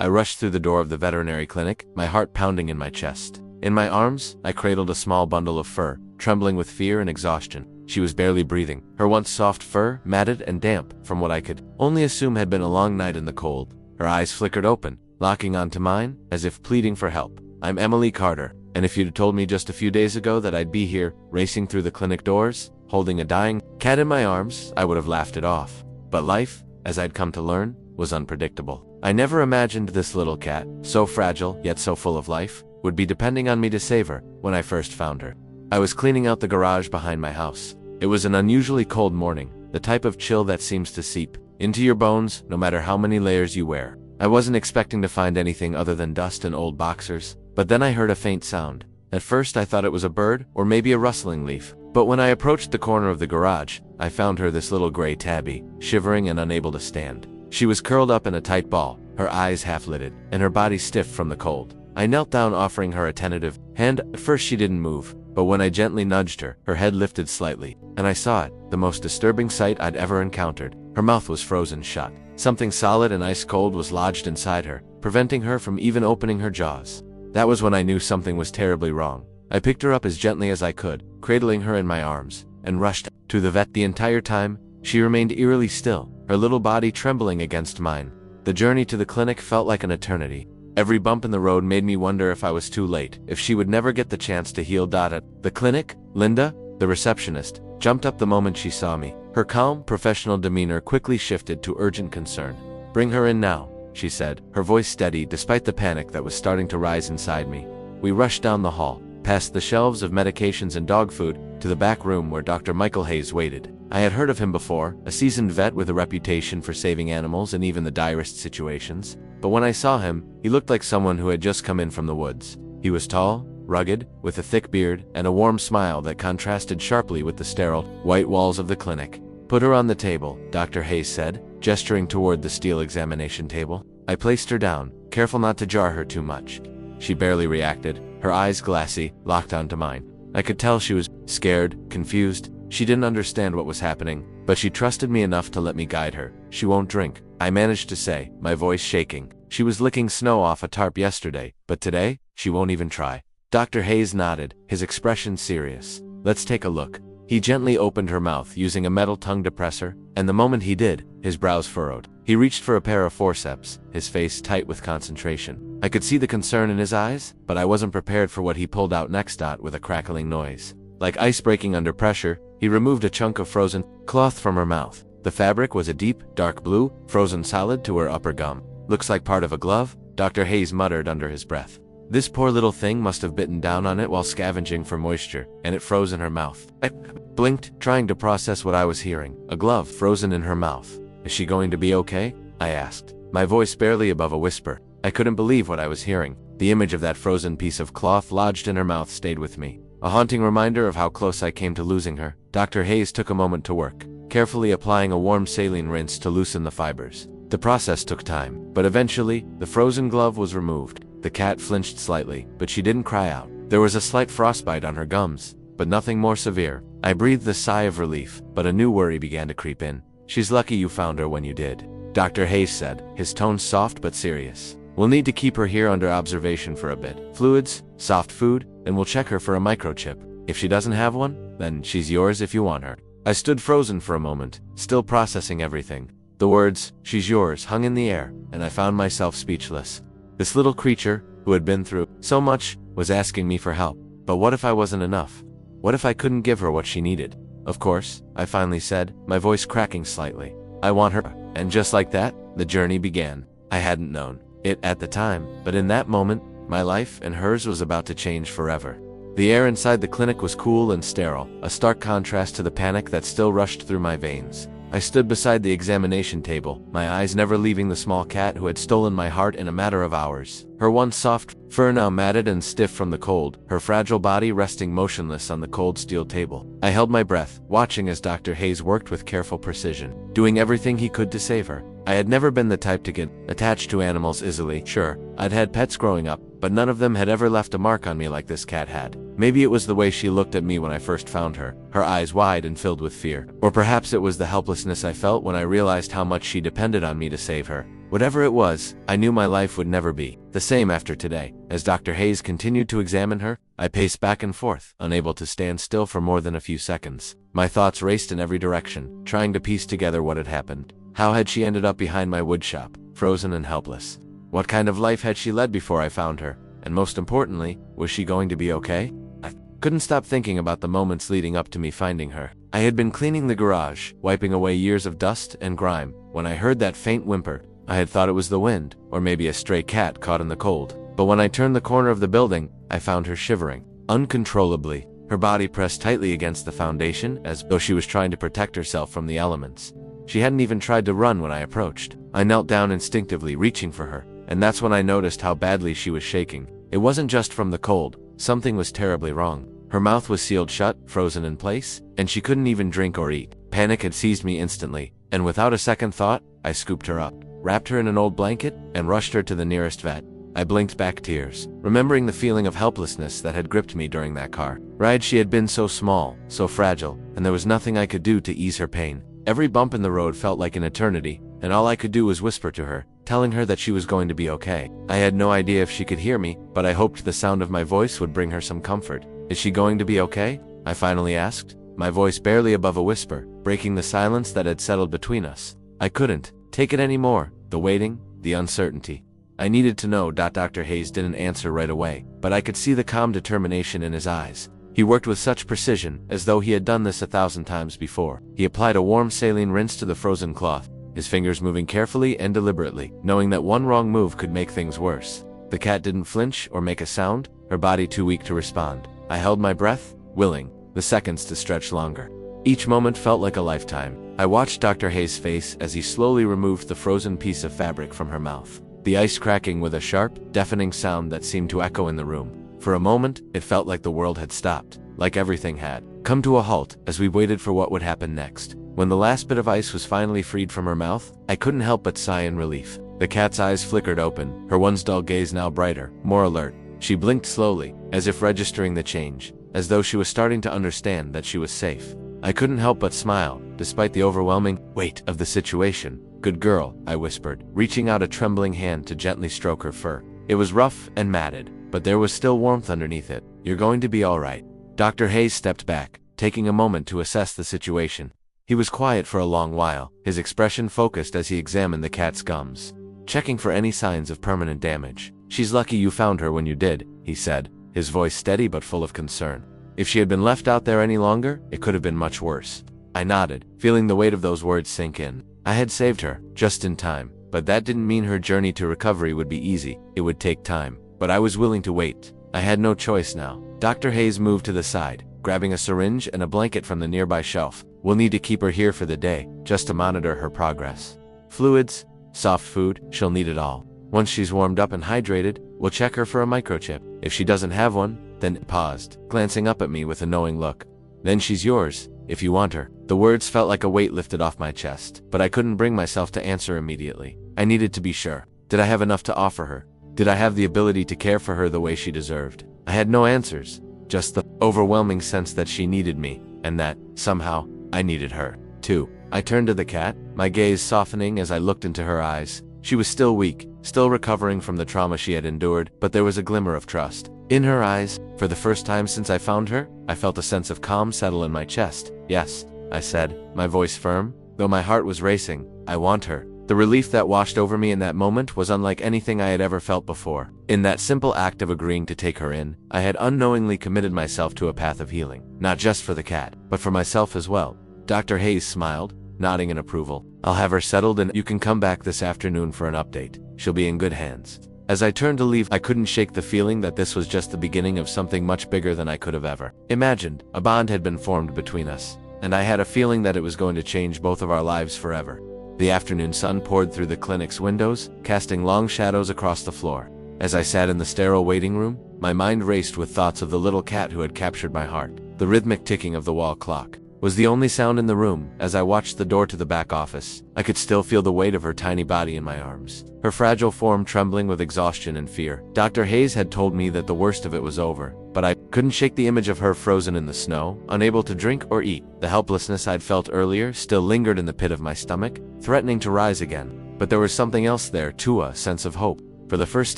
I rushed through the door of the veterinary clinic, my heart pounding in my chest. In my arms, I cradled a small bundle of fur, trembling with fear and exhaustion. She was barely breathing, her once soft fur matted and damp from what I could only assume had been a long night in the cold. Her eyes flickered open, locking onto mine, as if pleading for help. I'm Emily Carter, and if you'd told me just a few days ago that I'd be here, racing through the clinic doors, holding a dying cat in my arms, I would have laughed it off. But life, as I'd come to learn, was unpredictable. I never imagined this little cat, so fragile yet so full of life, would be depending on me to save her when I first found her. I was cleaning out the garage behind my house. It was an unusually cold morning, the type of chill that seems to seep into your bones no matter how many layers you wear. I wasn't expecting to find anything other than dust and old boxers, but then I heard a faint sound. At first I thought it was a bird or maybe a rustling leaf, but when I approached the corner of the garage, I found her, this little gray tabby, shivering and unable to stand. She was curled up in a tight ball, her eyes half-lidded, and her body stiff from the cold. I knelt down, offering her a tentative hand. At first she didn't move, but when I gently nudged her, her head lifted slightly, and I saw it, the most disturbing sight I'd ever encountered. Her mouth was frozen shut. Something solid and ice-cold was lodged inside her, preventing her from even opening her jaws. That was when I knew something was terribly wrong. I picked her up as gently as I could, cradling her in my arms, and rushed to the vet. The entire time, she remained eerily still, her little body trembling against mine. The journey to the clinic felt like an eternity. Every bump in the road made me wonder if I was too late, if she would never get the chance to heal. At the clinic, Linda, the receptionist, jumped up the moment she saw me. Her calm, professional demeanor quickly shifted to urgent concern. "Bring her in now," she said, her voice steady despite the panic that was starting to rise inside me. We rushed down the hall, past the shelves of medications and dog food, to the back room where Dr. Michael Hayes waited. I had heard of him before, a seasoned vet with a reputation for saving animals in even the direst situations. But when I saw him, he looked like someone who had just come in from the woods. He was tall, rugged, with a thick beard, and a warm smile that contrasted sharply with the sterile, white walls of the clinic. "Put her on the table," Dr. Hayes said, gesturing toward the steel examination table. I placed her down, careful not to jar her too much. She barely reacted, her eyes glassy, locked onto mine. I could tell she was scared, confused. She didn't understand what was happening, but she trusted me enough to let me guide her. "She won't drink," I managed to say, my voice shaking. "She was licking snow off a tarp yesterday, but today, she won't even try." Dr. Hayes nodded, his expression serious. "Let's take a look." He gently opened her mouth using a metal tongue depressor, and the moment he did, his brows furrowed. He reached for a pair of forceps, his face tight with concentration. I could see the concern in his eyes, but I wasn't prepared for what he pulled out next. With a crackling noise, like ice breaking under pressure, he removed a chunk of frozen cloth from her mouth. The fabric was a deep, dark blue, frozen solid to her upper gum. "Looks like part of a glove," Dr. Hayes muttered under his breath. "This poor little thing must have bitten down on it while scavenging for moisture, and it froze in her mouth." I blinked, trying to process what I was hearing. A glove frozen in her mouth. "Is she going to be okay?" I asked, my voice barely above a whisper. I couldn't believe what I was hearing. The image of that frozen piece of cloth lodged in her mouth stayed with me, a haunting reminder of how close I came to losing her. Dr. Hayes took a moment to work, carefully applying a warm saline rinse to loosen the fibers. The process took time, but eventually, the frozen glove was removed. The cat flinched slightly, but she didn't cry out. There was a slight frostbite on her gums, but nothing more severe. I breathed a sigh of relief, but a new worry began to creep in. "She's lucky you found her when you did," Dr. Hayes said, his tone soft but serious. "We'll need to keep her here under observation for a bit. Fluids, soft food, and we'll check her for a microchip. If she doesn't have one, then she's yours if you want her." I stood frozen for a moment, still processing everything. The words, "she's yours," hung in the air, and I found myself speechless. This little creature, who had been through so much, was asking me for help. But what if I wasn't enough? What if I couldn't give her what she needed? "Of course," I finally said, my voice cracking slightly. "I want her." And just like that, the journey began. I hadn't known it at the time, but in that moment, my life and hers was about to change forever. The air inside the clinic was cool and sterile, a stark contrast to the panic that still rushed through my veins. I stood beside the examination table, my eyes never leaving the small cat who had stolen my heart in a matter of hours. Her once soft fur now matted and stiff from the cold, her fragile body resting motionless on the cold steel table. I held my breath, watching as Dr. Hayes worked with careful precision, doing everything he could to save her. I had never been the type to get attached to animals easily. Sure, I'd had pets growing up, but none of them had ever left a mark on me like this cat had. Maybe it was the way she looked at me when I first found her, her eyes wide and filled with fear. Or perhaps it was the helplessness I felt when I realized how much she depended on me to save her. Whatever it was, I knew my life would never be the same after today. As Dr. Hayes continued to examine her, I paced back and forth, unable to stand still for more than a few seconds. My thoughts raced in every direction, trying to piece together what had happened. How had she ended up behind my woodshop, frozen and helpless? What kind of life had she led before I found her? And most importantly, was she going to be okay? I couldn't stop thinking about the moments leading up to me finding her. I had been cleaning the garage, wiping away years of dust and grime, when I heard that faint whimper. I had thought it was the wind, or maybe a stray cat caught in the cold. But when I turned the corner of the building, I found her shivering, uncontrollably, her body pressed tightly against the foundation as though she was trying to protect herself from the elements. She hadn't even tried to run when I approached. I knelt down instinctively, reaching for her, and that's when I noticed how badly she was shaking. It wasn't just from the cold, something was terribly wrong. Her mouth was sealed shut, frozen in place, and she couldn't even drink or eat. Panic had seized me instantly, and without a second thought, I scooped her up, wrapped her in an old blanket, and rushed her to the nearest vet. I blinked back tears, remembering the feeling of helplessness that had gripped me during that car ride. She had been so small, so fragile, and there was nothing I could do to ease her pain. Every bump in the road felt like an eternity, and all I could do was whisper to her, telling her that she was going to be okay. I had no idea if she could hear me, but I hoped the sound of my voice would bring her some comfort. "Is she going to be okay?" I finally asked, my voice barely above a whisper, breaking the silence that had settled between us. I couldn't take it anymore, the waiting, the uncertainty. I needed to know. Dr. Hayes didn't answer right away, but I could see the calm determination in his eyes. He worked with such precision, as though he had done this 1,000 times before. He applied a warm saline rinse to the frozen cloth, his fingers moving carefully and deliberately, knowing that one wrong move could make things worse. The cat didn't flinch or make a sound, her body too weak to respond. I held my breath, willing the seconds to stretch longer. Each moment felt like a lifetime. I watched Dr. Hayes' face as he slowly removed the frozen piece of fabric from her mouth, the ice cracking with a sharp, deafening sound that seemed to echo in the room. For a moment, it felt like the world had stopped, like everything had come to a halt as we waited for what would happen next. When the last bit of ice was finally freed from her mouth, I couldn't help but sigh in relief. The cat's eyes flickered open, her once dull gaze now brighter, more alert. She blinked slowly, as if registering the change, as though she was starting to understand that she was safe. I couldn't help but smile, despite the overwhelming weight of the situation. "Good girl," I whispered, reaching out a trembling hand to gently stroke her fur. It was rough and matted, but there was still warmth underneath it. "You're going to be all right." Dr. Hayes stepped back, taking a moment to assess the situation. He was quiet for a long while, his expression focused as he examined the cat's gums, checking for any signs of permanent damage. "She's lucky you found her when you did," he said, his voice steady but full of concern. "If she had been left out there any longer, it could have been much worse." I nodded, feeling the weight of those words sink in. I had saved her, just in time, but that didn't mean her journey to recovery would be easy. It would take time, but I was willing to wait. I had no choice now. Dr. Hayes moved to the side, grabbing a syringe and a blanket from the nearby shelf. "We'll need to keep her here for the day, just to monitor her progress. Fluids, soft food, she'll need it all. Once she's warmed up and hydrated, we'll check her for a microchip. If she doesn't have one, then..." Paused, glancing up at me with a knowing look. "Then she's yours, if you want her." The words felt like a weight lifted off my chest, but I couldn't bring myself to answer immediately. I needed to be sure. Did I have enough to offer her? Did I have the ability to care for her the way she deserved? I had no answers, just the overwhelming sense that she needed me, and that, somehow, I needed her, too. I turned to the cat, my gaze softening as I looked into her eyes. She was still weak, still recovering from the trauma she had endured, but there was a glimmer of trust in her eyes. For the first time since I found her, I felt a sense of calm settle in my chest. "Yes," I said, my voice firm, though my heart was racing. "I want her." The relief that washed over me in that moment was unlike anything I had ever felt before. In that simple act of agreeing to take her in, I had unknowingly committed myself to a path of healing, not just for the cat, but for myself as well. Dr. Hayes smiled, nodding in approval. "I'll have her settled and you can come back this afternoon for an update. She'll be in good hands." As I turned to leave, I couldn't shake the feeling that this was just the beginning of something much bigger than I could have ever imagined. A bond had been formed between us, and I had a feeling that it was going to change both of our lives forever. The afternoon sun poured through the clinic's windows, casting long shadows across the floor. As I sat in the sterile waiting room, my mind raced with thoughts of the little cat who had captured my heart. The rhythmic ticking of the wall clock was the only sound in the room. As I watched the door to the back office, I could still feel the weight of her tiny body in my arms, her fragile form trembling with exhaustion and fear. Dr. Hayes had told me that the worst of it was over, but I couldn't shake the image of her frozen in the snow, unable to drink or eat. The helplessness I'd felt earlier still lingered in the pit of my stomach, threatening to rise again. But there was something else there too, a sense of hope. For the first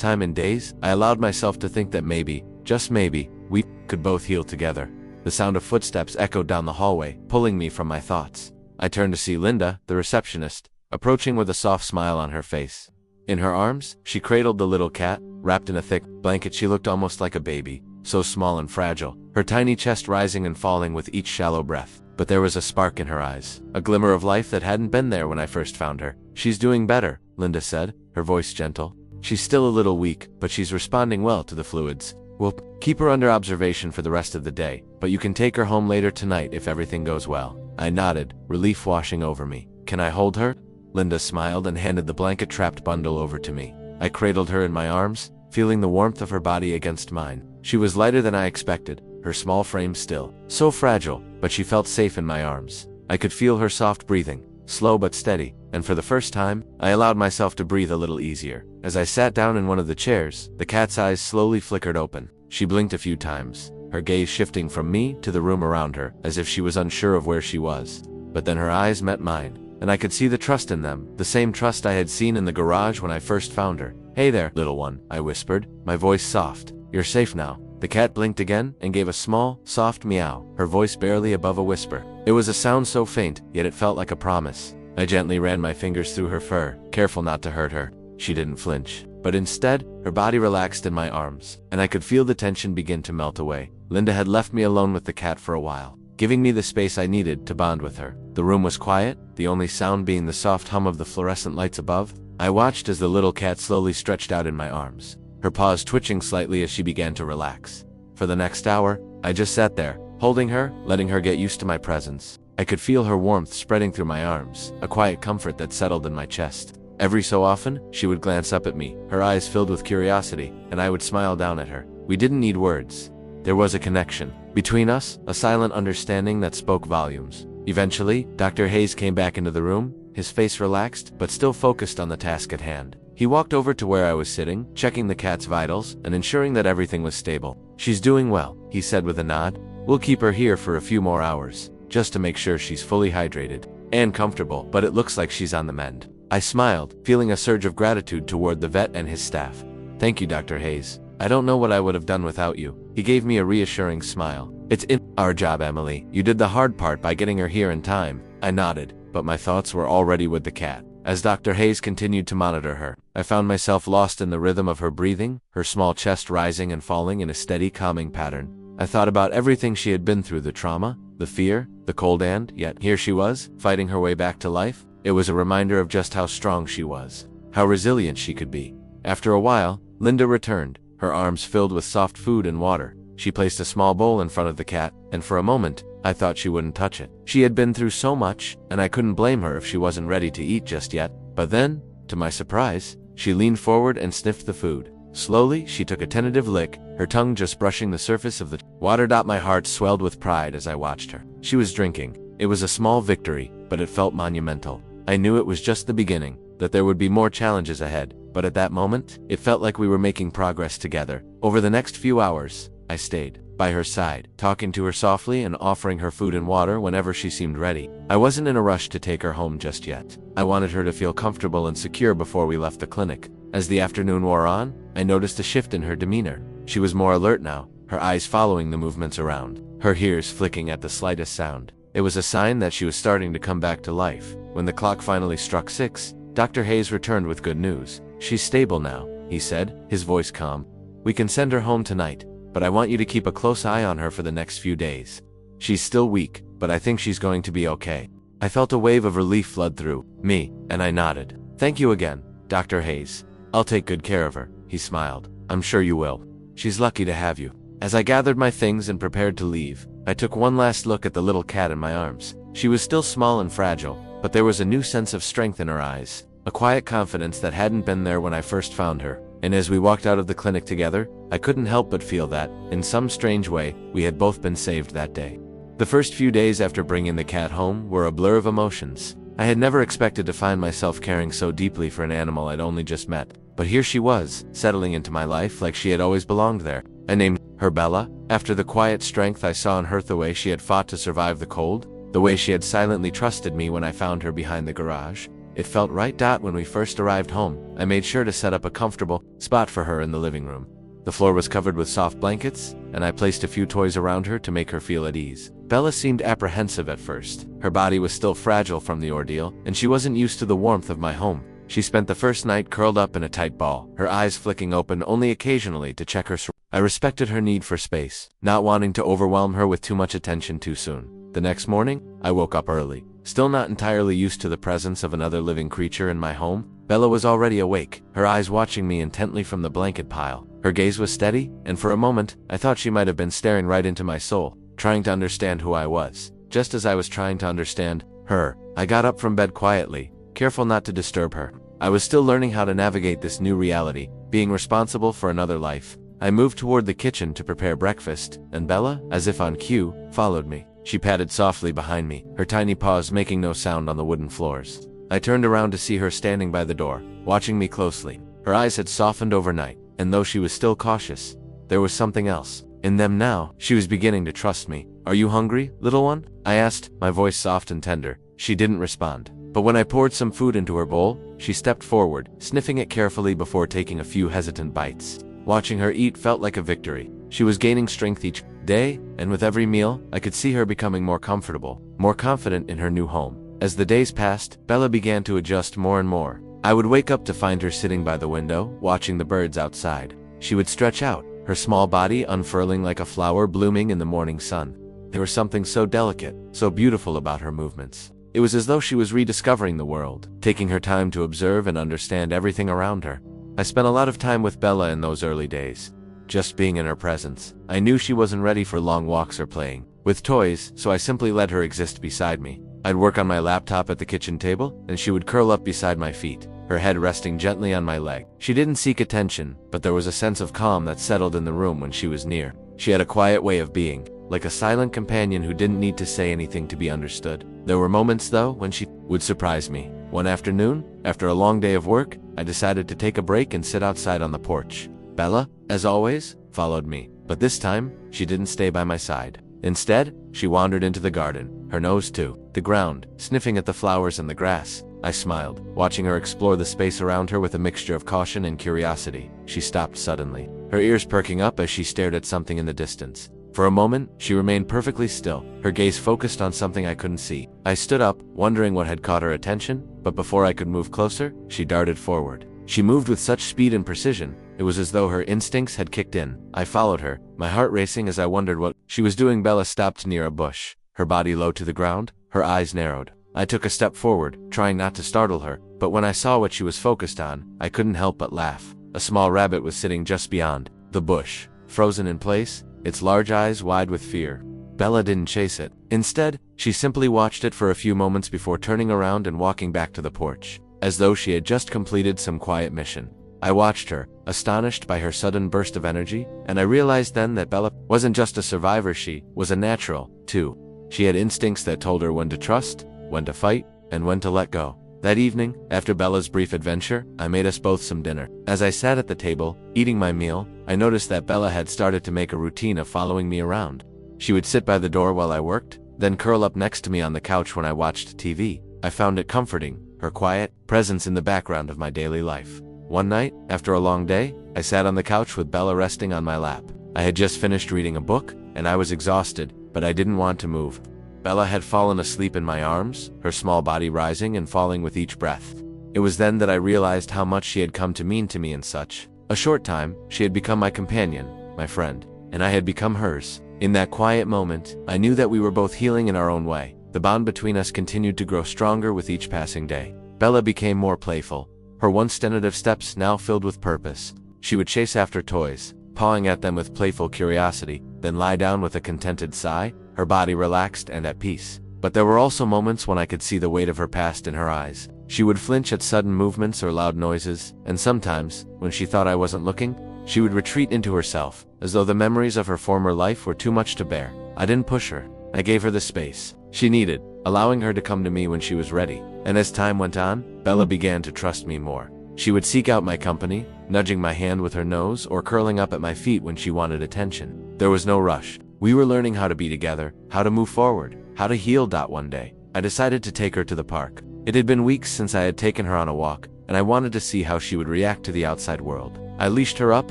time in days, I allowed myself to think that maybe, just maybe, we could both heal together. The sound of footsteps echoed down the hallway, pulling me from my thoughts. I turned to see Linda, the receptionist, approaching with a soft smile on her face. In her arms, she cradled the little cat. Wrapped in a thick blanket, she looked almost like a baby, so small and fragile, her tiny chest rising and falling with each shallow breath. But there was a spark in her eyes, a glimmer of life that hadn't been there when I first found her. "She's doing better," Linda said, her voice gentle. "She's still a little weak, but she's responding well to the fluids. We'll keep her under observation for the rest of the day, but you can take her home later tonight if everything goes well." I nodded, relief washing over me. "Can I hold her?" Linda smiled and handed the blanket-trapped bundle over to me. I cradled her in my arms, feeling the warmth of her body against mine. She was lighter than I expected, her small frame still so fragile, but she felt safe in my arms. I could feel her soft breathing, slow but steady, and for the first time, I allowed myself to breathe a little easier. As I sat down in one of the chairs, the cat's eyes slowly flickered open. She blinked a few times, her gaze shifting from me to the room around her, as if she was unsure of where she was. But then her eyes met mine, and I could see the trust in them, the same trust I had seen in the garage when I first found her. "Hey there, little one," I whispered, my voice soft. "You're safe now." The cat blinked again and gave a small, soft meow, her voice barely above a whisper. It was a sound so faint, yet it felt like a promise. I gently ran my fingers through her fur, careful not to hurt her. She didn't flinch, but instead, her body relaxed in my arms, and I could feel the tension begin to melt away. Linda had left me alone with the cat for a while, giving me the space I needed to bond with her. The room was quiet, the only sound being the soft hum of the fluorescent lights above. I watched as the little cat slowly stretched out in my arms, her paws twitching slightly as she began to relax. For the next hour, I just sat there, holding her, letting her get used to my presence. I could feel her warmth spreading through my arms, a quiet comfort that settled in my chest. Every so often, she would glance up at me, her eyes filled with curiosity, and I would smile down at her. We didn't need words. There was a connection between us, a silent understanding that spoke volumes. Eventually, Dr. Hayes came back into the room, his face relaxed, but still focused on the task at hand. He walked over to where I was sitting, checking the cat's vitals, and ensuring that everything was stable. "She's doing well," he said with a nod. "We'll keep her here for a few more hours, just to make sure she's fully hydrated and comfortable, but it looks like she's on the mend." I smiled, feeling a surge of gratitude toward the vet and his staff. "Thank you, Dr. Hayes. I don't know what I would have done without you." He gave me a reassuring smile. "It's in our job, Emily. You did the hard part by getting her here in time." I nodded, but my thoughts were already with the cat. As Dr. Hayes continued to monitor her, I found myself lost in the rhythm of her breathing, her small chest rising and falling in a steady, calming pattern. I thought about everything she had been through, the trauma, the fear, the cold, and yet here she was, fighting her way back to life. It was a reminder of just how strong she was, how resilient she could be. After a while, Linda returned, her arms filled with soft food and water. She placed a small bowl in front of the cat, and for a moment, I thought she wouldn't touch it. She had been through so much, and I couldn't blame her if she wasn't ready to eat just yet. But then, to my surprise, she leaned forward and sniffed the food. Slowly, she took a tentative lick, her tongue just brushing the surface of the water. My heart swelled with pride as I watched her. She was drinking. It was a small victory, but it felt monumental. I knew it was just the beginning, that there would be more challenges ahead, but at that moment, it felt like we were making progress together. Over the next few hours, I stayed by her side, talking to her softly and offering her food and water whenever she seemed ready. I wasn't in a rush to take her home just yet. I wanted her to feel comfortable and secure before we left the clinic. As the afternoon wore on, I noticed a shift in her demeanor. She was more alert now, her eyes following the movements around, her ears flicking at the slightest sound. It was a sign that she was starting to come back to life. When the clock finally struck 6, Dr. Hayes returned with good news. "She's stable now," he said, his voice calm. "We can send her home tonight, but I want you to keep a close eye on her for the next few days. She's still weak, but I think she's going to be okay." I felt a wave of relief flood through me, and I nodded. "Thank you again, Dr. Hayes. I'll take good care of her," he smiled. "I'm sure you will. She's lucky to have you." As I gathered my things and prepared to leave, I took one last look at the little cat in my arms. She was still small and fragile, but there was a new sense of strength in her eyes, a quiet confidence that hadn't been there when I first found her. And as we walked out of the clinic together, I couldn't help but feel that, in some strange way, we had both been saved that day. The first few days after bringing the cat home were a blur of emotions. I had never expected to find myself caring so deeply for an animal I'd only just met. But here she was, settling into my life like she had always belonged there. I named her Bella, after the quiet strength I saw in her, the way she had fought to survive the cold, the way she had silently trusted me when I found her behind the garage. It felt right. When we first arrived home, I made sure to set up a comfortable spot for her in the living room. The floor was covered with soft blankets, and I placed a few toys around her to make her feel at ease. Bella seemed apprehensive at first. Her body was still fragile from the ordeal, and she wasn't used to the warmth of my home. She spent the first night curled up in a tight ball, her eyes flicking open only occasionally to check her surroundings. I respected her need for space, not wanting to overwhelm her with too much attention too soon. The next morning, I woke up early. Still not entirely used to the presence of another living creature in my home, Bella was already awake, her eyes watching me intently from the blanket pile. Her gaze was steady, and for a moment, I thought she might have been staring right into my soul, trying to understand who I was. Just as I was trying to understand her, I got up from bed quietly, careful not to disturb her. I was still learning how to navigate this new reality, being responsible for another life. I moved toward the kitchen to prepare breakfast, and Bella, as if on cue, followed me. She padded softly behind me, her tiny paws making no sound on the wooden floors. I turned around to see her standing by the door, watching me closely. Her eyes had softened overnight, and though she was still cautious, there was something else in them now. She was beginning to trust me. "Are you hungry, little one?" I asked, my voice soft and tender. She didn't respond. But when I poured some food into her bowl, she stepped forward, sniffing it carefully before taking a few hesitant bites. Watching her eat felt like a victory. She was gaining strength each day, and with every meal, I could see her becoming more comfortable, more confident in her new home. As the days passed, Bella began to adjust more and more. I would wake up to find her sitting by the window, watching the birds outside. She would stretch out, her small body unfurling like a flower blooming in the morning sun. There was something so delicate, so beautiful about her movements. It was as though she was rediscovering the world, taking her time to observe and understand everything around her. I spent a lot of time with Bella in those early days, just being in her presence. I knew she wasn't ready for long walks or playing with toys, so I simply let her exist beside me. I'd work on my laptop at the kitchen table, and she would curl up beside my feet, her head resting gently on my leg. She didn't seek attention, but there was a sense of calm that settled in the room when she was near. She had a quiet way of being, like a silent companion who didn't need to say anything to be understood. There were moments, though, when she would surprise me. One afternoon, after a long day of work, I decided to take a break and sit outside on the porch. Bella, as always, followed me, but this time, she didn't stay by my side. Instead, she wandered into the garden, her nose to the ground, sniffing at the flowers and the grass. I smiled, watching her explore the space around her with a mixture of caution and curiosity. She stopped suddenly, her ears perking up as she stared at something in the distance. For a moment, she remained perfectly still, her gaze focused on something I couldn't see. I stood up, wondering what had caught her attention, but before I could move closer, she darted forward. She moved with such speed and precision, it was as though her instincts had kicked in. I followed her, my heart racing as I wondered what she was doing. Bella stopped near a bush, her body low to the ground, her eyes narrowed. I took a step forward, trying not to startle her, but when I saw what she was focused on, I couldn't help but laugh. A small rabbit was sitting just beyond the bush, frozen in place, its large eyes wide with fear. Bella didn't chase it. Instead, she simply watched it for a few moments before turning around and walking back to the porch, as though she had just completed some quiet mission. I watched her, astonished by her sudden burst of energy, and I realized then that Bella wasn't just a survivor, she was a natural, too. She had instincts that told her when to trust, when to fight, and when to let go. That evening, after Bella's brief adventure, I made us both some dinner. As I sat at the table, eating my meal, I noticed that Bella had started to make a routine of following me around. She would sit by the door while I worked, then curl up next to me on the couch when I watched TV. I found it comforting, her quiet presence in the background of my daily life. One night, after a long day, I sat on the couch with Bella resting on my lap. I had just finished reading a book, and I was exhausted, but I didn't want to move. Bella had fallen asleep in my arms, her small body rising and falling with each breath. It was then that I realized how much she had come to mean to me in such a short time. She had become my companion, my friend, and I had become hers. In that quiet moment, I knew that we were both healing in our own way. The bond between us continued to grow stronger with each passing day. Bella became more playful, her once tentative steps now filled with purpose. She would chase after toys, pawing at them with playful curiosity, then lie down with a contented sigh, her body relaxed and at peace. But there were also moments when I could see the weight of her past in her eyes. She would flinch at sudden movements or loud noises, and sometimes, when she thought I wasn't looking, she would retreat into herself, as though the memories of her former life were too much to bear. I didn't push her. I gave her the space she needed, allowing her to come to me when she was ready. And as time went on, Bella began to trust me more. She would seek out my company, nudging my hand with her nose or curling up at my feet when she wanted attention. There was no rush. We were learning how to be together, how to move forward, how to heal. One day, I decided to take her to the park. It had been weeks since I had taken her on a walk, and I wanted to see how she would react to the outside world. I leashed her up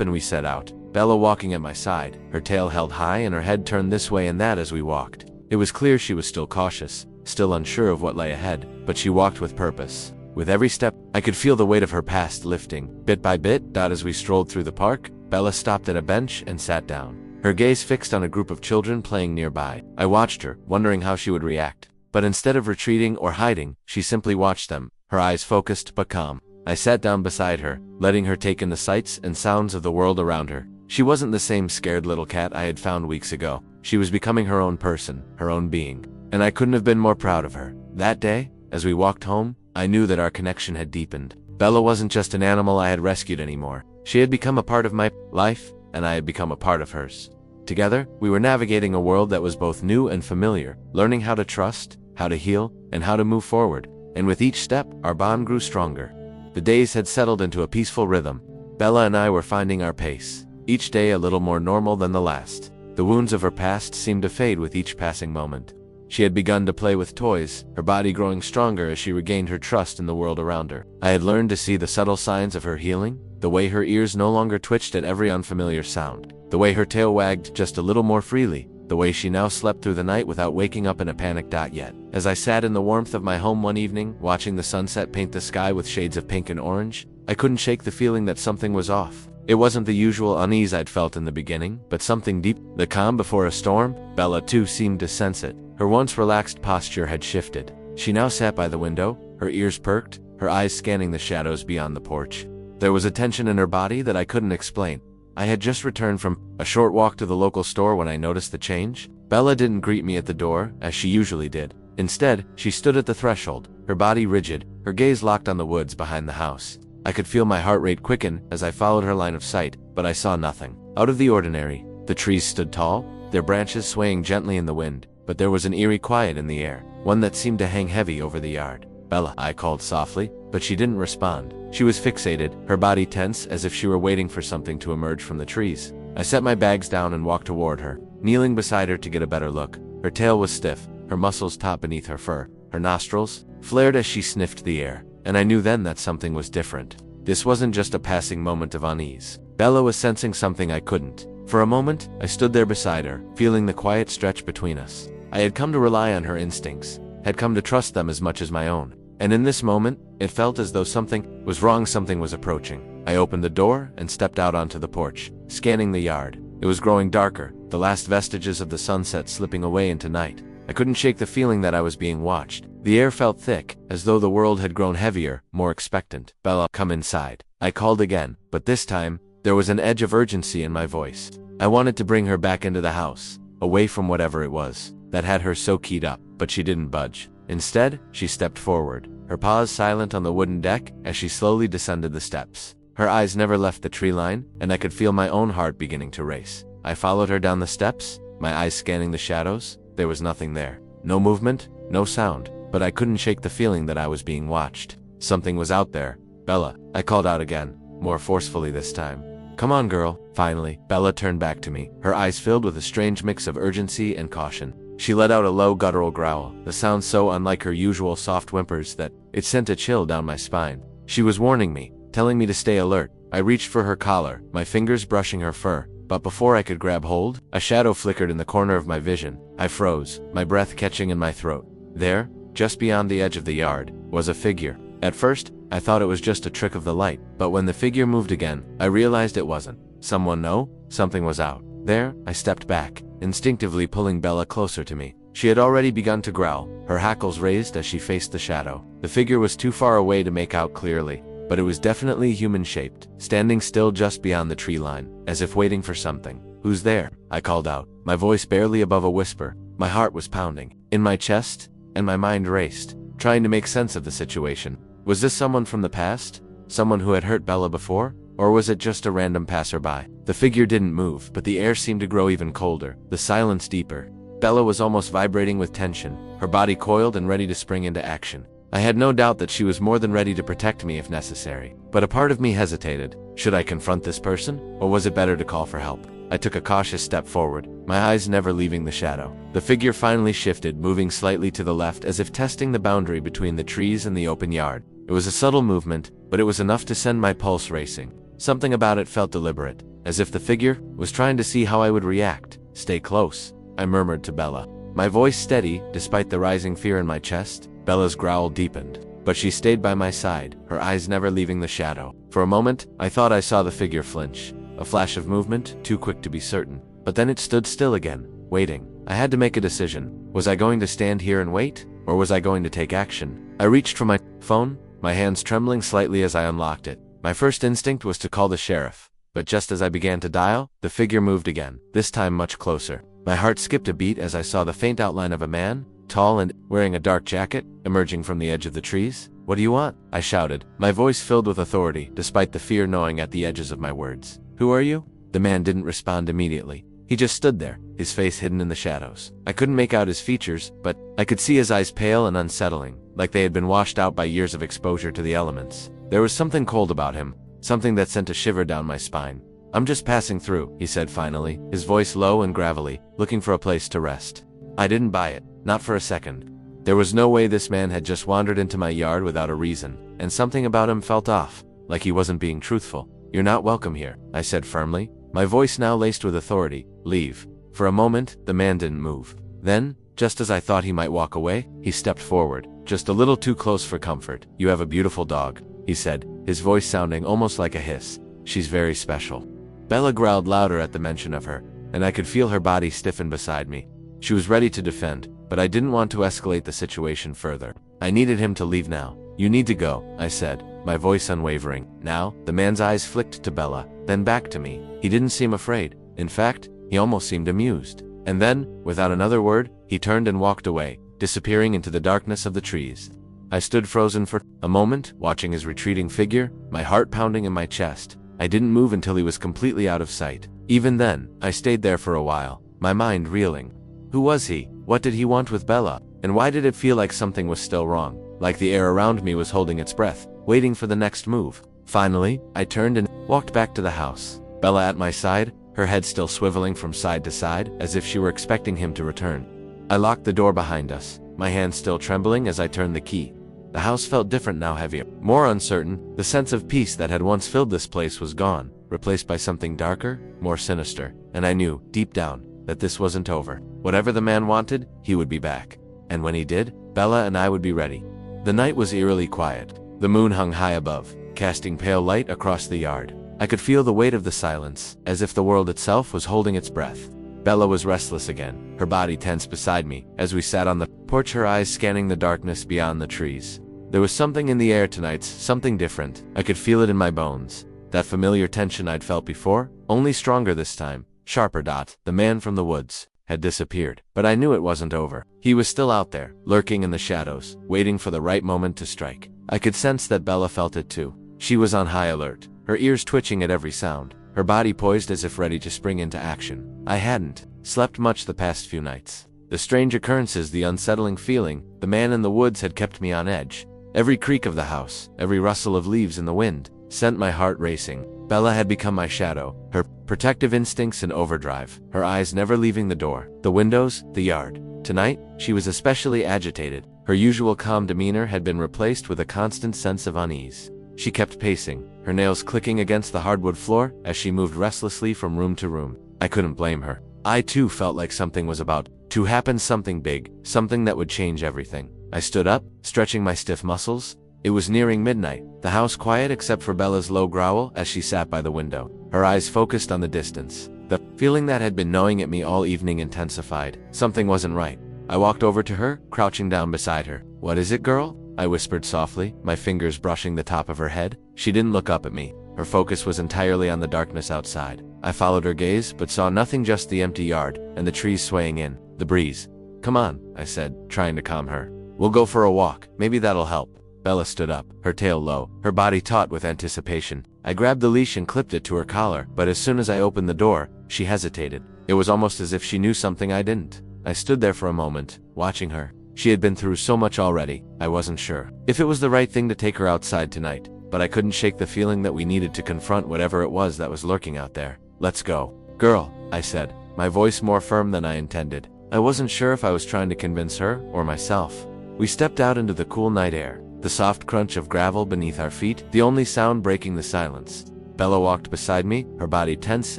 and we set out, Bella walking at my side, her tail held high and her head turned this way and that as we walked. It was clear she was still cautious, still unsure of what lay ahead, but she walked with purpose. With every step, I could feel the weight of her past lifting. Bit by bit, as we strolled through the park, Bella stopped at a bench and sat down, her gaze fixed on a group of children playing nearby. I watched her, wondering how she would react. But instead of retreating or hiding, she simply watched them, her eyes focused but calm. I sat down beside her, letting her take in the sights and sounds of the world around her. She wasn't the same scared little cat I had found weeks ago. She was becoming her own person, her own being. And I couldn't have been more proud of her. That day, as we walked home, I knew that our connection had deepened. Bella wasn't just an animal I had rescued anymore. She had become a part of my life, and I had become a part of hers. Together, we were navigating a world that was both new and familiar, learning how to trust, how to heal, and how to move forward. And with each step, our bond grew stronger. The days had settled into a peaceful rhythm. Bella and I were finding our pace, each day a little more normal than the last. The wounds of her past seemed to fade with each passing moment. She had begun to play with toys, her body growing stronger as she regained her trust in the world around her. I had learned to see the subtle signs of her healing, the way her ears no longer twitched at every unfamiliar sound, the way her tail wagged just a little more freely, the way she now slept through the night without waking up in a panic. Yet, as I sat in the warmth of my home one evening, watching the sunset paint the sky with shades of pink and orange, I couldn't shake the feeling that something was off. It wasn't the usual unease I'd felt in the beginning, but something deep, the calm before a storm. Bella too seemed to sense it. Her once relaxed posture had shifted. She now sat by the window, her ears perked, her eyes scanning the shadows beyond the porch. There was a tension in her body that I couldn't explain. I had just returned from a short walk to the local store when I noticed the change. Bella didn't greet me at the door, as she usually did. Instead, she stood at the threshold, her body rigid, her gaze locked on the woods behind the house. I could feel my heart rate quicken as I followed her line of sight, but I saw nothing out of the ordinary. The trees stood tall, their branches swaying gently in the wind, but there was an eerie quiet in the air, one that seemed to hang heavy over the yard. "Bella," I called softly, but she didn't respond. She was fixated, her body tense as if she were waiting for something to emerge from the trees. I set my bags down and walked toward her, kneeling beside her to get a better look. Her tail was stiff, her muscles taut beneath her fur, her nostrils flared as she sniffed the air, and I knew then that something was different. This wasn't just a passing moment of unease. Bella was sensing something I couldn't. For a moment, I stood there beside her, feeling the quiet stretch between us. I had come to rely on her instincts, had come to trust them as much as my own. And in this moment, it felt as though something was wrong, something was approaching. I opened the door and stepped out onto the porch, scanning the yard. It was growing darker, the last vestiges of the sunset slipping away into night. I couldn't shake the feeling that I was being watched. The air felt thick, as though the world had grown heavier, more expectant. "Bella, come inside," I called again, but this time, there was an edge of urgency in my voice. I wanted to bring her back into the house, away from whatever it was that had her so keyed up, but she didn't budge. Instead, she stepped forward, her paws silent on the wooden deck as she slowly descended the steps. Her eyes never left the tree line, and I could feel my own heart beginning to race. I followed her down the steps, my eyes scanning the shadows. There was nothing there. No movement, no sound, but I couldn't shake the feeling that I was being watched. Something was out there. "Bella," I called out again, more forcefully this time. "Come on, girl." Finally, Bella turned back to me, her eyes filled with a strange mix of urgency and caution. She let out a low guttural growl, the sound so unlike her usual soft whimpers that it sent a chill down my spine. She was warning me, telling me to stay alert. I reached for her collar, my fingers brushing her fur, but before I could grab hold, a shadow flickered in the corner of my vision. I froze, my breath catching in my throat. There, just beyond the edge of the yard, was a figure. At first, I thought it was just a trick of the light, but when the figure moved again, I realized it wasn't. Someone, no, something was out there. I stepped back, instinctively pulling Bella closer to me. She had already begun to growl, her hackles raised as she faced the shadow. The figure was too far away to make out clearly, but it was definitely human-shaped, standing still just beyond the tree line, as if waiting for something. "Who's there?" I called out, my voice barely above a whisper. My heart was pounding in my chest, and my mind raced, trying to make sense of the situation. Was this someone from the past? Someone who had hurt Bella before? Or was it just a random passerby? The figure didn't move, but the air seemed to grow even colder, the silence deeper. Bella was almost vibrating with tension, her body coiled and ready to spring into action. I had no doubt that she was more than ready to protect me if necessary, but a part of me hesitated. Should I confront this person, or was it better to call for help? I took a cautious step forward, my eyes never leaving the shadow. The figure finally shifted, moving slightly to the left as if testing the boundary between the trees and the open yard. It was a subtle movement, but it was enough to send my pulse racing. Something about it felt deliberate, as if the figure was trying to see how I would react. "Stay close," I murmured to Bella. My voice steady, despite the rising fear in my chest. Bella's growl deepened, but she stayed by my side, her eyes never leaving the shadow. For a moment, I thought I saw the figure flinch. A flash of movement, too quick to be certain. But then it stood still again, waiting. I had to make a decision. Was I going to stand here and wait, or was I going to take action? I reached for my phone, my hands trembling slightly as I unlocked it. My first instinct was to call the sheriff, but just as I began to dial, the figure moved again, this time much closer. My heart skipped a beat as I saw the faint outline of a man, tall and wearing a dark jacket, emerging from the edge of the trees. "What do you want?" I shouted, my voice filled with authority, despite the fear gnawing at the edges of my words. "Who are you?" The man didn't respond immediately. He just stood there, his face hidden in the shadows. I couldn't make out his features, but I could see his eyes pale and unsettling, like they had been washed out by years of exposure to the elements. There was something cold about him, something that sent a shiver down my spine. "I'm just passing through," he said finally, his voice low and gravelly, looking for a place to rest. I didn't buy it, not for a second. There was no way this man had just wandered into my yard without a reason, and something about him felt off, like he wasn't being truthful. "You're not welcome here," I said firmly, my voice now laced with authority. "Leave." For a moment, the man didn't move. Then, just as I thought he might walk away, he stepped forward, just a little too close for comfort. "You have a beautiful dog," he said, his voice sounding almost like a hiss. "She's very special." Bella growled louder at the mention of her, and I could feel her body stiffen beside me. She was ready to defend, but I didn't want to escalate the situation further. I needed him to leave now. "You need to go," I said, my voice unwavering. Now, the man's eyes flicked to Bella, then back to me. He didn't seem afraid. In fact, he almost seemed amused. And then, without another word, he turned and walked away, disappearing into the darkness of the trees. I stood frozen for a moment, watching his retreating figure, my heart pounding in my chest. I didn't move until he was completely out of sight. Even then, I stayed there for a while, my mind reeling. Who was he? What did he want with Bella? And why did it feel like something was still wrong? Like the air around me was holding its breath, waiting for the next move. Finally, I turned and walked back to the house. Bella at my side, her head still swiveling from side to side, as if she were expecting him to return. I locked the door behind us, my hand still trembling as I turned the key. The house felt different now, heavier, more uncertain. The sense of peace that had once filled this place was gone, replaced by something darker, more sinister. And I knew, deep down, that this wasn't over. Whatever the man wanted, he would be back. And when he did, Bella and I would be ready. The night was eerily quiet. The moon hung high above, casting pale light across the yard. I could feel the weight of the silence, as if the world itself was holding its breath. Bella was restless again, her body tense beside me, as we sat on the porch, her eyes scanning the darkness beyond the trees. There was something in the air tonight, something different. I could feel it in my bones. That familiar tension I'd felt before, only stronger this time. Sharper. The man from the woods had disappeared, but I knew it wasn't over. He was still out there, lurking in the shadows, waiting for the right moment to strike. I could sense that Bella felt it too. She was on high alert, her ears twitching at every sound, her body poised as if ready to spring into action. I hadn't slept much the past few nights. The strange occurrences, the unsettling feeling, the man in the woods had kept me on edge. Every creak of the house, every rustle of leaves in the wind, sent my heart racing. Bella had become my shadow, her protective instincts in overdrive, her eyes never leaving the door, the windows, the yard. Tonight, she was especially agitated. Her usual calm demeanor had been replaced with a constant sense of unease. She kept pacing, her nails clicking against the hardwood floor as she moved restlessly from room to room. I couldn't blame her. I too felt like something was about to happen, something big, something that would change everything. I stood up, stretching my stiff muscles. It was nearing midnight, the house quiet except for Bella's low growl as she sat by the window, her eyes focused on the distance. The feeling that had been gnawing at me all evening intensified. Something wasn't right. I walked over to her, crouching down beside her. "What is it, girl?" I whispered softly, my fingers brushing the top of her head. She didn't look up at me. Her focus was entirely on the darkness outside. I followed her gaze, but saw nothing, just the empty yard, and the trees swaying in the breeze. "Come on," I said, trying to calm her. "We'll go for a walk, maybe that'll help." Bella stood up, her tail low, her body taut with anticipation. I grabbed the leash and clipped it to her collar, but as soon as I opened the door, she hesitated. It was almost as if she knew something I didn't. I stood there for a moment, watching her. She had been through so much already. I wasn't sure if it was the right thing to take her outside tonight, but I couldn't shake the feeling that we needed to confront whatever it was that was lurking out there. "Let's go," Girl, I said, my voice more firm than I intended. I wasn't sure if I was trying to convince her or myself. We stepped out into the cool night air, the soft crunch of gravel beneath our feet, the only sound breaking the silence. Bella walked beside me, her body tense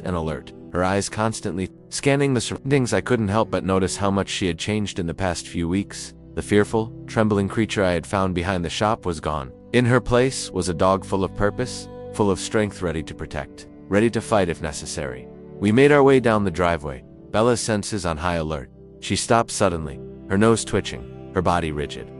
and alert, her eyes constantly scanning the surroundings. I couldn't help but notice how much she had changed in the past few weeks. The fearful, trembling creature I had found behind the shop was gone. In her place was a dog full of purpose, full of strength, ready to protect, ready to fight if necessary. We made our way down the driveway, Bella's senses on high alert. She stopped suddenly, her nose twitching, her body rigid.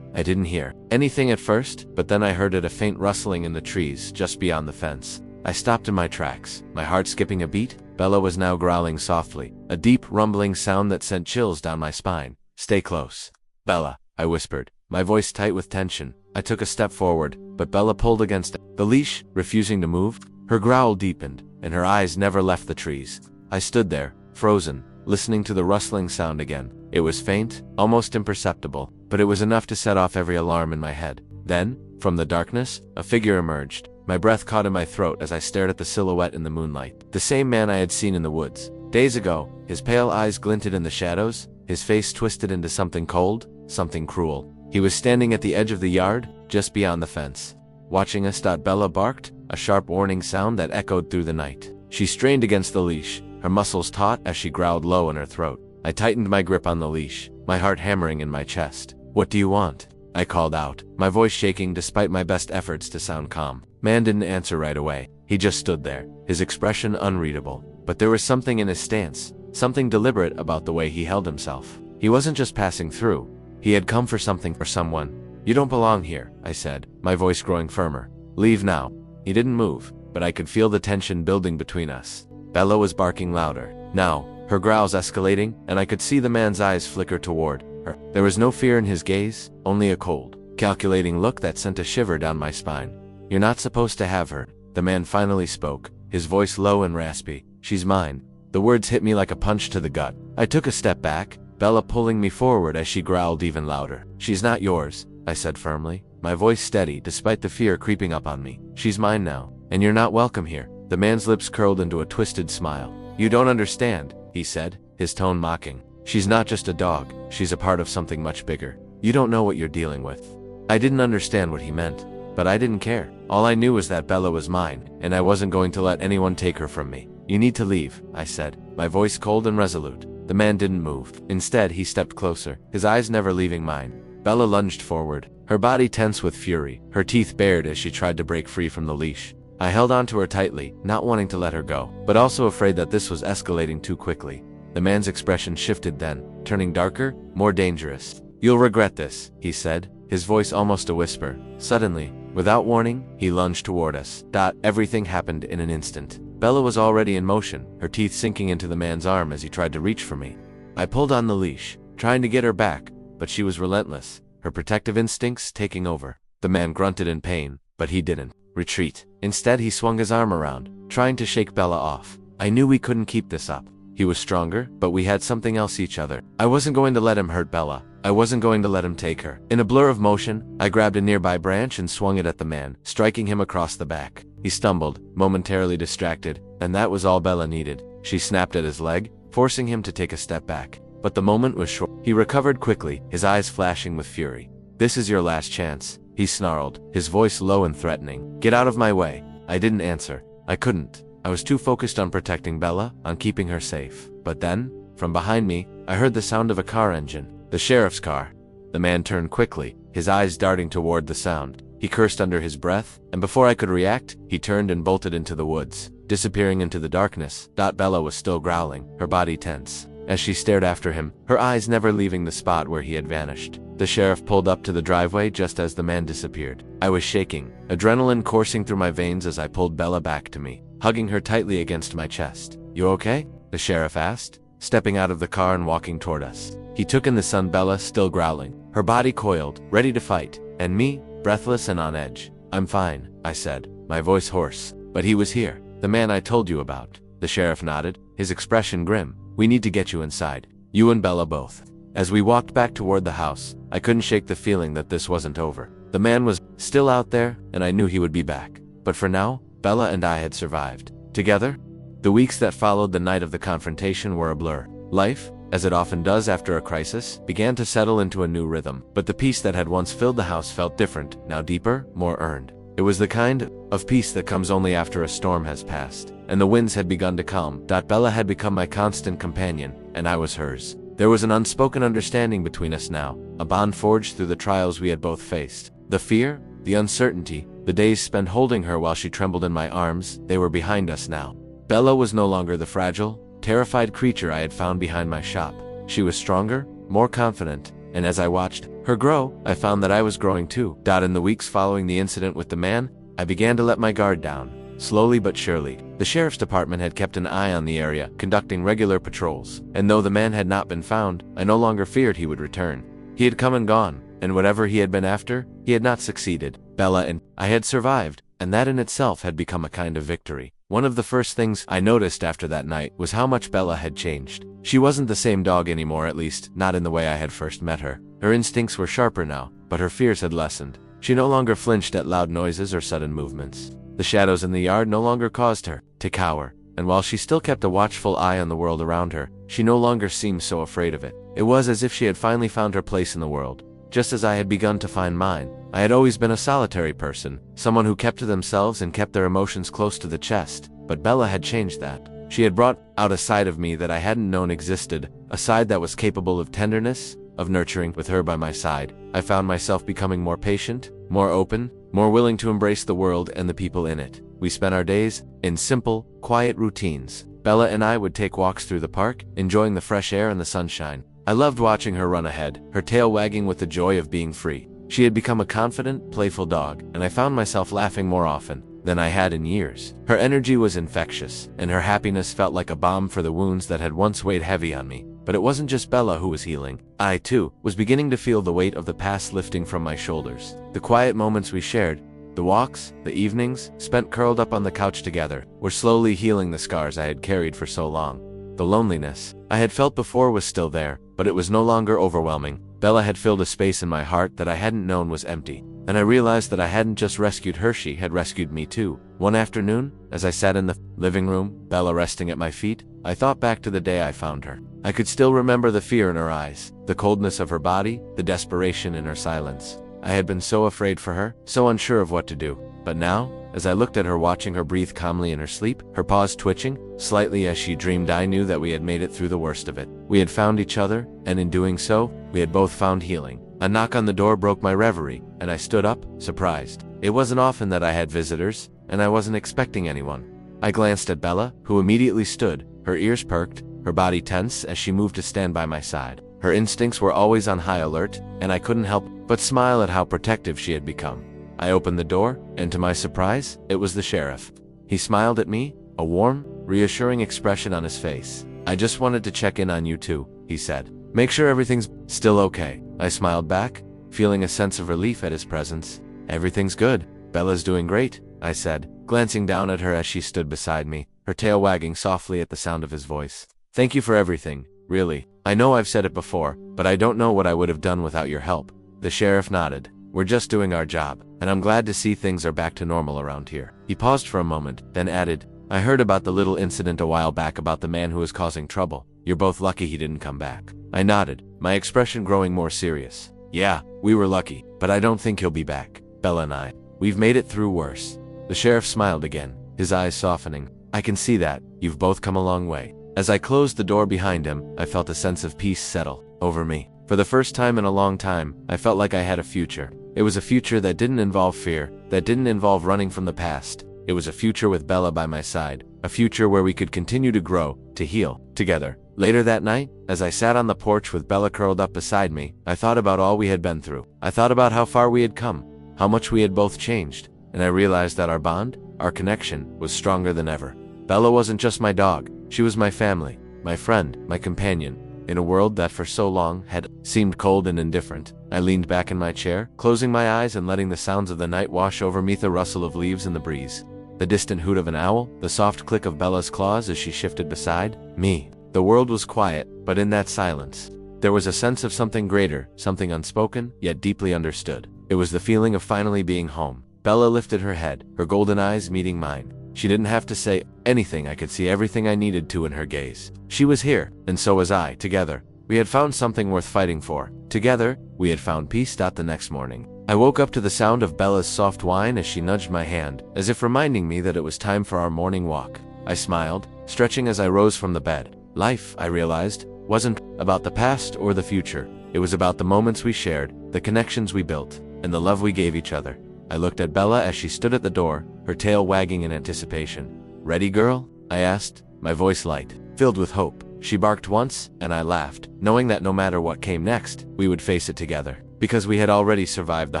I didn't hear anything at first, but then I heard a faint rustling in the trees just beyond the fence. I stopped in my tracks, my heart skipping a beat. Bella was now growling softly, a deep, rumbling sound that sent chills down my spine. Stay close. Bella, I whispered, my voice tight with tension. I took a step forward, but Bella pulled against the leash, refusing to move. Her growl deepened, and her eyes never left the trees. I stood there, frozen, listening to the rustling sound again. It was faint, almost imperceptible, but it was enough to set off every alarm in my head. Then, from the darkness, a figure emerged. My breath caught in my throat as I stared at the silhouette in the moonlight. The same man I had seen in the woods days ago. His pale eyes glinted in the shadows, his face twisted into something cold, something cruel. He was standing at the edge of the yard, just beyond the fence, watching us. Bella barked, a sharp warning sound that echoed through the night. She strained against the leash, her muscles taut as she growled low in her throat. I tightened my grip on the leash, my heart hammering in my chest. What do you want? I called out, my voice shaking despite my best efforts to sound calm. Man didn't answer right away. He just stood there, his expression unreadable. But there was something in his stance, something deliberate about the way he held himself. He wasn't just passing through. He had come for something or someone. You don't belong here, I said, my voice growing firmer. Leave now. He didn't move, but I could feel the tension building between us. Bella was barking louder. Now, her growls escalating, and I could see the man's eyes flicker toward her. There was no fear in his gaze, only a cold, calculating look that sent a shiver down my spine. You're not supposed to have her. The man finally spoke, his voice low and raspy. She's mine. The words hit me like a punch to the gut. I took a step back, Bella pulling me forward as she growled even louder. She's not yours, I said firmly, my voice steady despite the fear creeping up on me. She's mine now, and you're not welcome here. The man's lips curled into a twisted smile. You don't understand, he said, his tone mocking. She's not just a dog, she's a part of something much bigger. You don't know what you're dealing with. I didn't understand what he meant, but I didn't care. All I knew was that Bella was mine, and I wasn't going to let anyone take her from me. You need to leave, I said, my voice cold and resolute. The man didn't move. Instead, he stepped closer, his eyes never leaving mine. Bella lunged forward, her body tense with fury, her teeth bared as she tried to break free from the leash. I held onto her tightly, not wanting to let her go, but also afraid that this was escalating too quickly. The man's expression shifted then, turning darker, more dangerous. You'll regret this, he said, his voice almost a whisper. Suddenly, without warning, he lunged toward us. Everything happened in an instant. Bella was already in motion, her teeth sinking into the man's arm as he tried to reach for me. I pulled on the leash, trying to get her back, but she was relentless, her protective instincts taking over. The man grunted in pain, but he didn't retreat. Instead, he swung his arm around, trying to shake Bella off. I knew we couldn't keep this up. He was stronger, but we had something else each other. I wasn't going to let him hurt Bella. I wasn't going to let him take her. In a blur of motion, I grabbed a nearby branch and swung it at the man, striking him across the back. He stumbled, momentarily distracted, and that was all Bella needed. She snapped at his leg, forcing him to take a step back. But the moment was short. He recovered quickly, his eyes flashing with fury. This is your last chance, he snarled, his voice low and threatening. Get out of my way. I didn't answer. I couldn't. I was too focused on protecting Bella, on keeping her safe. But then, from behind me, I heard the sound of a car engine. The sheriff's car. The man turned quickly, his eyes darting toward the sound. He cursed under his breath, and before I could react, he turned and bolted into the woods, disappearing into the darkness. Bella was still growling, her body tense, as she stared after him, her eyes never leaving the spot where he had vanished. The sheriff pulled up to the driveway just as the man disappeared. I was shaking, adrenaline coursing through my veins as I pulled Bella back to me, hugging her tightly against my chest. You okay? The sheriff asked, stepping out of the car and walking toward us. He took in the sun. Bella still growling, her body coiled, ready to fight, and me, breathless and on edge. I'm fine, I said, my voice hoarse. But he was here, the man I told you about. The sheriff nodded, his expression grim. We need to get you inside, you and Bella both. As we walked back toward the house, I couldn't shake the feeling that this wasn't over. The man was still out there, and I knew he would be back. But for now, Bella and I had survived. Together? The weeks that followed the night of the confrontation were a blur. Life, as it often does after a crisis, began to settle into a new rhythm, but the peace that had once filled the house felt different, now deeper, more earned. It was the kind of peace that comes only after a storm has passed, and the winds had begun to calm. Bella had become my constant companion, and I was hers. There was an unspoken understanding between us now, a bond forged through the trials we had both faced. The fear, the uncertainty, the days spent holding her while she trembled in my arms, they were behind us now. Bella was no longer the fragile, terrified creature I had found behind my shop. She was stronger, more confident, and as I watched her grow, I found that I was growing too. In the weeks following the incident with the man, I began to let my guard down. Slowly but surely, the sheriff's department had kept an eye on the area, conducting regular patrols, and though the man had not been found, I no longer feared he would return. He had come and gone, and whatever he had been after, he had not succeeded. Bella and I had survived, and that in itself had become a kind of victory. One of the first things I noticed after that night was how much Bella had changed. She wasn't the same dog anymore, at least, not in the way I had first met her. Her instincts were sharper now, but her fears had lessened. She no longer flinched at loud noises or sudden movements. The shadows in the yard no longer caused her to cower, and while she still kept a watchful eye on the world around her, she no longer seemed so afraid of it. It was as if she had finally found her place in the world, just as I had begun to find mine. I had always been a solitary person, someone who kept to themselves and kept their emotions close to the chest, but Bella had changed that. She had brought out a side of me that I hadn't known existed, a side that was capable of tenderness, of nurturing. With her by my side, I found myself becoming more patient, more open, more willing to embrace the world and the people in it. We spent our days in simple, quiet routines. Bella and I would take walks through the park, enjoying the fresh air and the sunshine. I loved watching her run ahead, her tail wagging with the joy of being free. She had become a confident, playful dog, and I found myself laughing more often than I had in years. Her energy was infectious, and her happiness felt like a balm for the wounds that had once weighed heavy on me. But it wasn't just Bella who was healing. I, too, was beginning to feel the weight of the past lifting from my shoulders. The quiet moments we shared, the walks, the evenings, spent curled up on the couch together, were slowly healing the scars I had carried for so long. The loneliness I had felt before was still there, but it was no longer overwhelming. Bella had filled a space in my heart that I hadn't known was empty, and I realized that I hadn't just rescued her, she had rescued me too. One afternoon, as I sat in the living room, Bella resting at my feet, I thought back to the day I found her. I could still remember the fear in her eyes, the coldness of her body, the desperation in her silence. I had been so afraid for her, so unsure of what to do. But now, as I looked at her, watching her breathe calmly in her sleep, her paws twitching slightly as she dreamed, I knew that we had made it through the worst of it. We had found each other, and in doing so, we had both found healing. A knock on the door broke my reverie, and I stood up, surprised. It wasn't often that I had visitors, and I wasn't expecting anyone. I glanced at Bella, who immediately stood, her ears perked, her body tense as she moved to stand by my side. Her instincts were always on high alert, and I couldn't help but smile at how protective she had become. I opened the door, and to my surprise, it was the sheriff. He smiled at me, a warm, reassuring expression on his face. "I just wanted to check in on you too," he said. "Make sure everything's still okay." I smiled back, feeling a sense of relief at his presence. "Everything's good. Bella's doing great," I said, glancing down at her as she stood beside me, her tail wagging softly at the sound of his voice. "Thank you for everything, really. I know I've said it before, but I don't know what I would have done without your help." The sheriff nodded. "We're just doing our job, and I'm glad to see things are back to normal around here." He paused for a moment, then added, "I heard about the little incident a while back about the man who was causing trouble. You're both lucky he didn't come back." I nodded, my expression growing more serious. "Yeah, we were lucky, but I don't think he'll be back. Bella and we've made it through worse." The sheriff smiled again, his eyes softening. "I can see that. You've both come a long way." As I closed the door behind him, I felt a sense of peace settle over me. For the first time in a long time, I felt like I had a future. It was a future that didn't involve fear, that didn't involve running from the past. It was a future with Bella by my side, a future where we could continue to grow, to heal, together. Later that night, as I sat on the porch with Bella curled up beside me, I thought about all we had been through. I thought about how far we had come, how much we had both changed, and I realized that our bond, our connection, was stronger than ever. Bella wasn't just my dog, she was my family, my friend, my companion. In a world that for so long had seemed cold and indifferent, I leaned back in my chair, closing my eyes and letting the sounds of the night wash over me, the rustle of leaves in the breeze, the distant hoot of an owl, the soft click of Bella's claws as she shifted beside me. The world was quiet, but in that silence, there was a sense of something greater, something unspoken, yet deeply understood. It was the feeling of finally being home. Bella lifted her head, her golden eyes meeting mine. She didn't have to say anything. I could see everything I needed to in her gaze. She was here, and so was I. Together, we had found something worth fighting for. Together, we had found peace. The next morning, I woke up to the sound of Bella's soft whine as she nudged my hand, as if reminding me that it was time for our morning walk. I smiled, stretching as I rose from the bed. Life, I realized, wasn't about the past or the future. It was about the moments we shared, the connections we built, and the love we gave each other. I looked at Bella as she stood at the door, her tail wagging in anticipation. "Ready, girl?" I asked, my voice light, filled with hope. She barked once, and I laughed, knowing that no matter what came next, we would face it together, because we had already survived the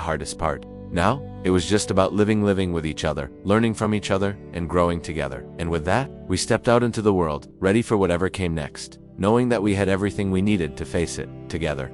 hardest part. Now, it was just about living with each other, learning from each other, and growing together. And with that, we stepped out into the world, ready for whatever came next, knowing that we had everything we needed to face it together.